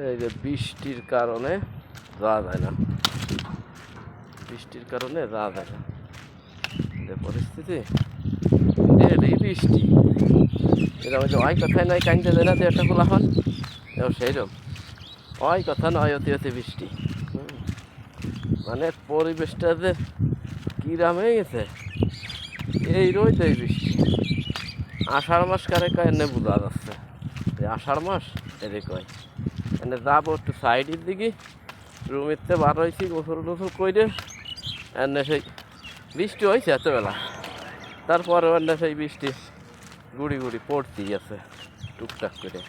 এই যে বৃষ্টির কারণে যাওয়া যায় না, বৃষ্টির কারণে যাওয়া যায় না। যে পরিস্থিতি এই বৃষ্টি এরকম যে ওই কথায় নয় কাইনতে যায় না যে একটা খোলা হন এও সেইরকম ওই কথা নয় অতি অতি বৃষ্টি। মানে পরিবেশটা যে কিরাম হয়ে গেছে এই রোদ এই বৃষ্টি। আষাঢ় মাস কারে কয় এনে বোঝা যাচ্ছে যে আষাঢ় মাস এদের কয় এনে যাবো একটু সাইডের দিকে রুমেতে বার হয়েছি গোসল টোসল করে এনে সেই বৃষ্টি হয়েছে এতবেলা, তারপরেও এনে সেই বৃষ্টি গুড়ি গুড়ি পড়তেই আছে টুকটাক করে।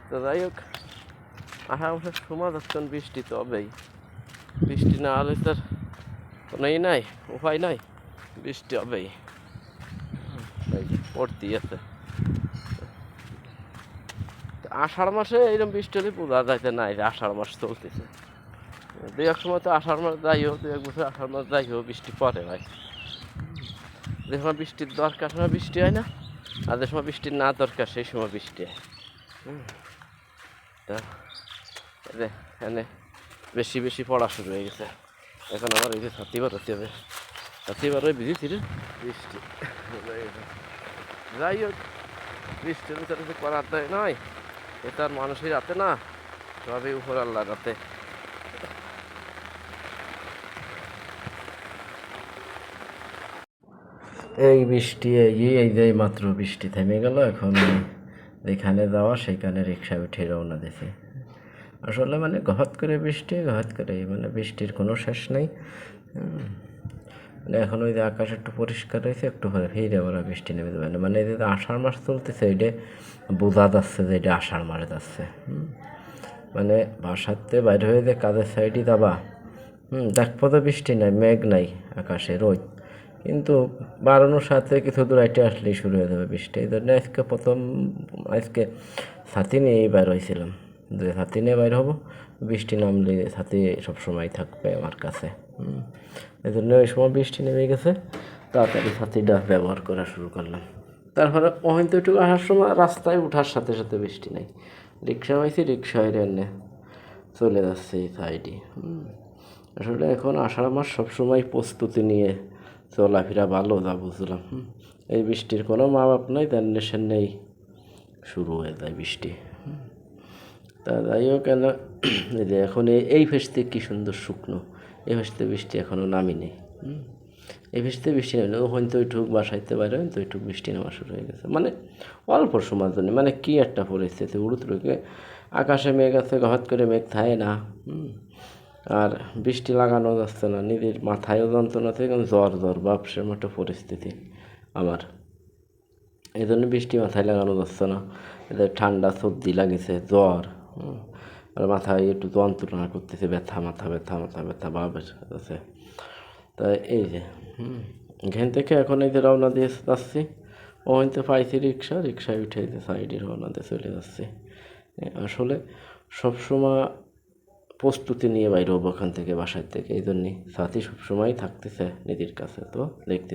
তো যাই হোক আষাঢ় মাসের সময় যাচ্ছেন বৃষ্টি তো হবেই, বৃষ্টি না হলে তার কোনো ই নাই, উপায় নাই, বৃষ্টি হবেই, পড়তেই আছে। আষাঢ় মাসে এইরকম বৃষ্টি হলে বোঝা যাইতে নাই যে আষাঢ় মাস চলতেছে। দু এক সময় তো আষাঢ় মাস যাই হোক, দু এক বছর আষাঢ় মাস যাই হোক বৃষ্টি পড়ে ভাই। যে সময় বৃষ্টির দরকার সময় বৃষ্টি হয় না, আর যে সময় বৃষ্টির না দরকার সেই সময় বৃষ্টি হয়। তা এখানে বেশি বেশি পড়া শুরু হয়ে গেছে। এখন আমার এই যে ছাতিবার হতে হবে, ছাতিবার ওই ভিজেছি রে বৃষ্টি। যাই হোক বৃষ্টির ভিতরে যে করার দেয় নয়, এটা আর মানুষের হাতে না, সবই উপর আল্লাহর হাতে। এই বৃষ্টি এই যে মাত্র বৃষ্টি থেমে গেল, এখন যেখানে যাওয়া সেইখানে রিক্সা উঠে রওনা দিছে। আসলে মানে ঘট করে বৃষ্টি, ঘট করে মানে বৃষ্টির কোনো শেষ নেই। মানে এখন ওই যে আকাশ একটু পরিষ্কার হয়েছে, একটু পরে ফিরে ওরা বৃষ্টি নেমে যাবে না। মানে যে আষাঢ় মাস চলতেছে এটা বোঝা যাচ্ছে যে এটা আষাঢ় মাস যাচ্ছে। মানে বাসাতে বাইরে হয়ে যে কাজের সাইডে যাবা, দেখবো তো বৃষ্টি নাই, মেঘ নাই আকাশে, রোদ, কিন্তু বাড়ানোর সাথে কিছু দূর আইটে আসলেই শুরু হয়ে যাবে বৃষ্টি। এই জন্য আজকে ছাতি নিয়েই বাইর হয়েছিলাম, যে ছাতি নিয়ে বাইর হবো, বৃষ্টি নামলে ছাতি সবসময় থাকবে আমার কাছে। এই জন্য ওই সময় বৃষ্টি নেমে গেছে, তাড়াতাড়ি ছাতিটা ব্যবহার করা শুরু করলাম। তারপরে ওখান একটু আসার সময় রাস্তায় উঠার সাথে সাথে বৃষ্টি নেই, রিক্সা হয়েছে, রিক্সায় এনে চলে যাচ্ছে এই সাইডে। আসলে এখন আষাঢ় মাস সবসময় প্রস্তুতি নিয়ে চলাফেরা ভালো, যা বুঝলাম। এই বৃষ্টির কোনো মা বাপ নেই, টেনশন নেই, শুরু হয়ে যায় বৃষ্টি। তা যাই হোক কেন যে এখন এই ফেসতে কী সুন্দর শুকনো, এই ফেসতে বৃষ্টি এখনও নামি নেই। এই ফেসতে বৃষ্টি নামি, ওখান তো ওইটুক বাসাইতে পারে, তো ওইটুক বৃষ্টি নামা শুরু হয়ে গেছে। মানে অল্প সময়ের জন্য, মানে কী একটা পরিস্থিতি, উড়ুতুড়ুকে আকাশে মেঘ আছে, হঠাৎ করে মেঘ থাকে না, আর বৃষ্টি লাগানো যাচ্ছে না, নিজের মাথায়ও যন্ত্রণা থেকে জ্বর বাপসের মতো পরিস্থিতি আমার। এই জন্য বৃষ্টি মাথায় লাগানো যাচ্ছে না, এদের ঠান্ডা সর্দি লাগেছে, জ্বর, আর মাথায় একটু যন্ত্রণা করতেছে, মাথা ব্যথা ভাব আছে। তাই এই যে এখান থেকে এখন এই যে রওনা দিয়ে যাচ্ছি, ওখান থেকে পাইছি রিক্সায় উঠে যে সাইডে রওনা দিয়ে চলে যাচ্ছি। আসলে সবসময় প্রস্তুতি নিয়ে বাইরে হবো ওখান থেকে, বাসার থেকে, এই জন্যে সাথী সবসময় থাকতেছে নিজের কাছে, তো দেখতে